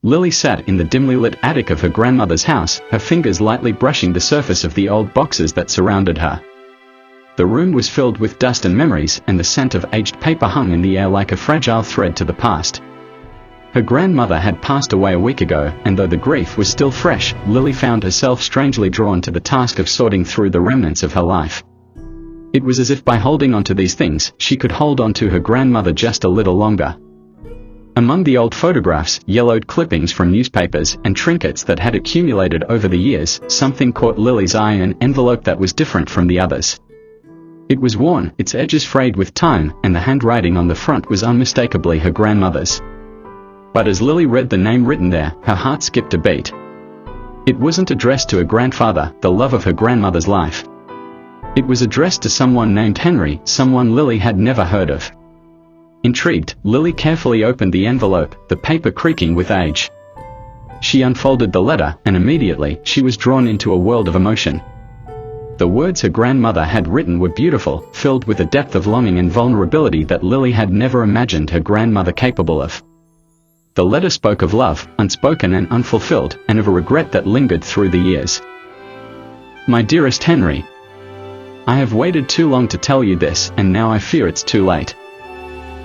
Lily sat in the dimly lit attic of her grandmother's house, her fingers lightly brushing the surface of the old boxes that surrounded her. The room was filled with dust and memories, and the scent of aged paper hung in the air like a fragile thread to the past. Her grandmother had passed away a week ago, and though the grief was still fresh, Lily found herself strangely drawn to the task of sorting through the remnants of her life. It was as if by holding on to these things, she could hold on to her grandmother just a little longer. Among the old photographs, yellowed clippings from newspapers, and trinkets that had accumulated over the years, something caught Lily's eye: an envelope that was different from the others. It was worn, its edges frayed with time, and the handwriting on the front was unmistakably her grandmother's. But as Lily read the name written there, her heart skipped a beat. It wasn't addressed to her grandfather, the love of her grandmother's life. It was addressed to someone named Henry, someone Lily had never heard of. Intrigued, Lily carefully opened the envelope, the paper creaking with age. She unfolded the letter, and immediately, she was drawn into a world of emotion. The words her grandmother had written were beautiful, filled with a depth of longing and vulnerability that Lily had never imagined her grandmother capable of. The letter spoke of love, unspoken and unfulfilled, and of a regret that lingered through the years. My dearest Henry, I have waited too long to tell you this, and now I fear it's too late.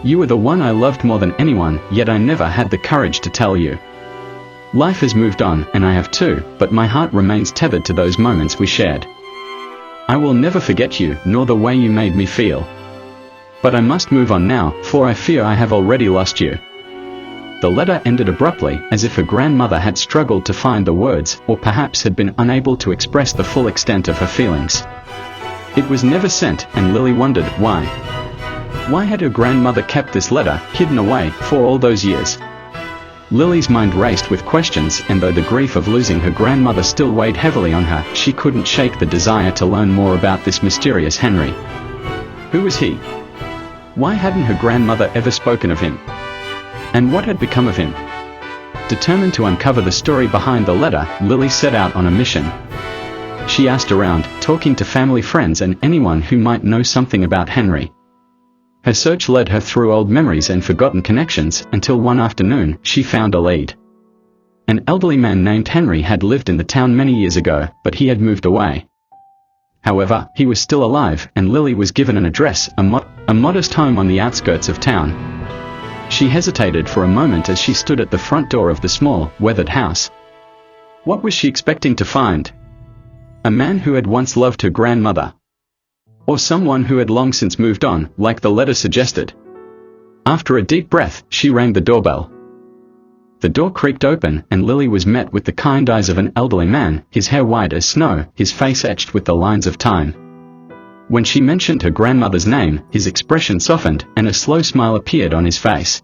You were the one I loved more than anyone, yet I never had the courage to tell you. Life has moved on, and I have too, but my heart remains tethered to those moments we shared. I will never forget you, nor the way you made me feel. But I must move on now, for I fear I have already lost you. The letter ended abruptly, as if her grandmother had struggled to find the words, or perhaps had been unable to express the full extent of her feelings. It was never sent, and Lily wondered why. Why had her grandmother kept this letter, hidden away, for all those years? Lily's mind raced with questions, and though the grief of losing her grandmother still weighed heavily on her, she couldn't shake the desire to learn more about this mysterious Henry. Who was he? Why hadn't her grandmother ever spoken of him? And what had become of him? Determined to uncover the story behind the letter, Lily set out on a mission. She asked around, talking to family, friends, and anyone who might know something about Henry. Her search led her through old memories and forgotten connections, until one afternoon, she found a lead. An elderly man named Henry had lived in the town many years ago, but he had moved away. However, he was still alive, and Lily was given an address, a modest home on the outskirts of town. She hesitated for a moment as she stood at the front door of the small, weathered house. What was she expecting to find? A man who had once loved her grandmother? Or someone who had long since moved on, like the letter suggested? After a deep breath, she rang the doorbell. The door creaked open, and Lily was met with the kind eyes of an elderly man, his hair white as snow, his face etched with the lines of time. When she mentioned her grandmother's name, his expression softened, and a slow smile appeared on his face.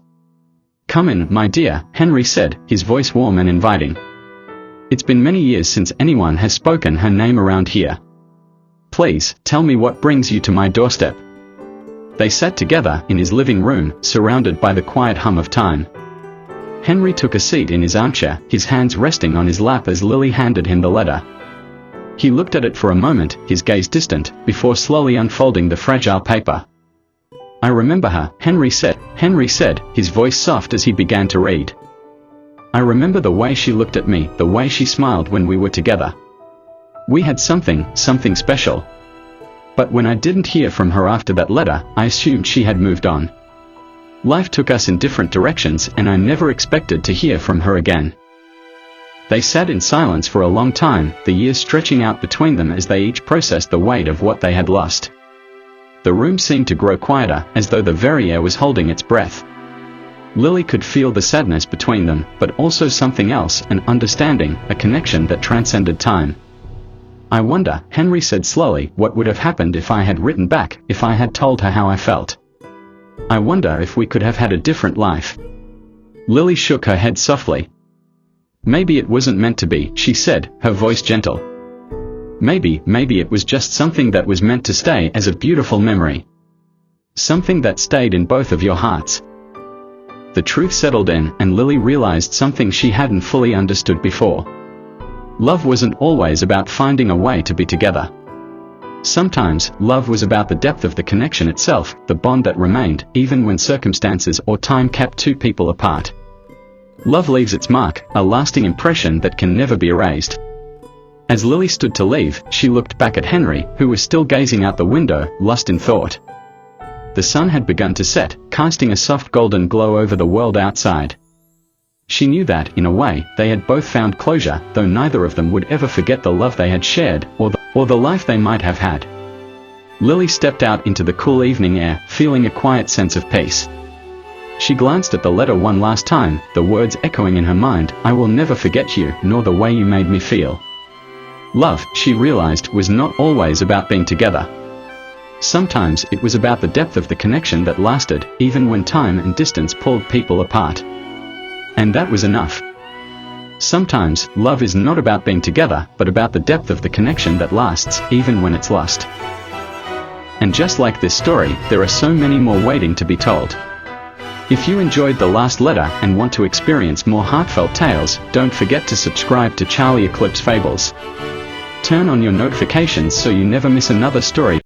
Come in, my dear, Henry said, his voice warm and inviting. It's been many years since anyone has spoken her name around here. Please, tell me what brings you to my doorstep. They sat together in his living room, surrounded by the quiet hum of time. Henry took a seat in his armchair, his hands resting on his lap as Lily handed him the letter. He looked at it for a moment, his gaze distant, before slowly unfolding the fragile paper. I remember her, Henry said, his voice soft as he began to read. I remember the way she looked at me, the way she smiled when we were together. We had something special. But when I didn't hear from her after that letter, I assumed she had moved on. Life took us in different directions, and I never expected to hear from her again. They sat in silence for a long time, the years stretching out between them as they each processed the weight of what they had lost. The room seemed to grow quieter, as though the very air was holding its breath. Lily could feel the sadness between them, but also something else, an understanding, a connection that transcended time. I wonder, Henry said slowly, what would have happened if I had written back, if I had told her how I felt. I wonder if we could have had a different life. Lily shook her head softly. Maybe it wasn't meant to be, she said, her voice gentle. Maybe it was just something that was meant to stay as a beautiful memory. Something that stayed in both of your hearts. The truth settled in, and Lily realized something she hadn't fully understood before. Love wasn't always about finding a way to be together. Sometimes, love was about the depth of the connection itself, the bond that remained, even when circumstances or time kept two people apart. Love leaves its mark, a lasting impression that can never be erased. As Lily stood to leave, she looked back at Henry, who was still gazing out the window, lost in thought. The sun had begun to set, casting a soft golden glow over the world outside. She knew that, in a way, they had both found closure, though neither of them would ever forget the love they had shared, or the life they might have had. Lily stepped out into the cool evening air, feeling a quiet sense of peace. She glanced at the letter one last time, the words echoing in her mind, "I will never forget you, nor the way you made me feel." Love, she realized, was not always about being together. Sometimes it was about the depth of the connection that lasted, even when time and distance pulled people apart. And that was enough. Sometimes, love is not about being together, but about the depth of the connection that lasts, even when it's lost. And just like this story, there are so many more waiting to be told. If you enjoyed the last letter and want to experience more heartfelt tales, don't forget to subscribe to Charlie Eclipse Fables. Turn on your notifications so you never miss another story.